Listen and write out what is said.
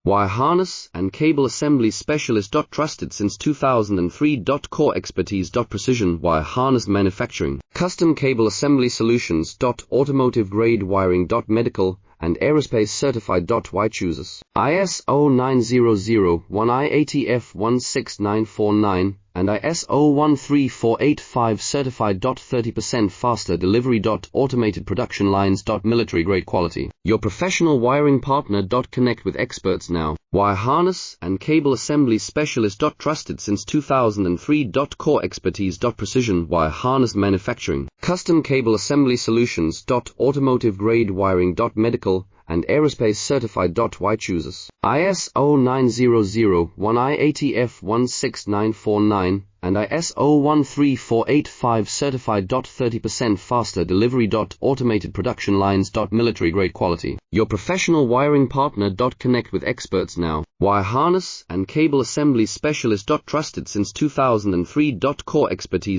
Wire harness and cable assembly specialist. Trusted since 2003. Core expertise. Precision wire harness manufacturing, custom cable assembly solutions. Automotive grade wiring. Medical and aerospace certified. Why chooses ISO 9001 IATF 16949 and ISO 13485 certified. 30% faster delivery. Automated production lines. Military grade quality. Your professional wiring partner. Connect with experts now. Wire harness and cable assembly specialist. Trusted since 2003. Core expertise. Precision wire harness manufacturing, custom cable assembly solutions. Automotive grade wiring. Medical and aerospace certified. Why chooses ISO 9001 IATF 16949 and ISO 13485 certified. 30% faster delivery. Automated production lines. Military grade quality. Your professional wiring partner. Connect with experts now. Wire harness and cable assembly specialist. Trusted since 2003. Core expertise.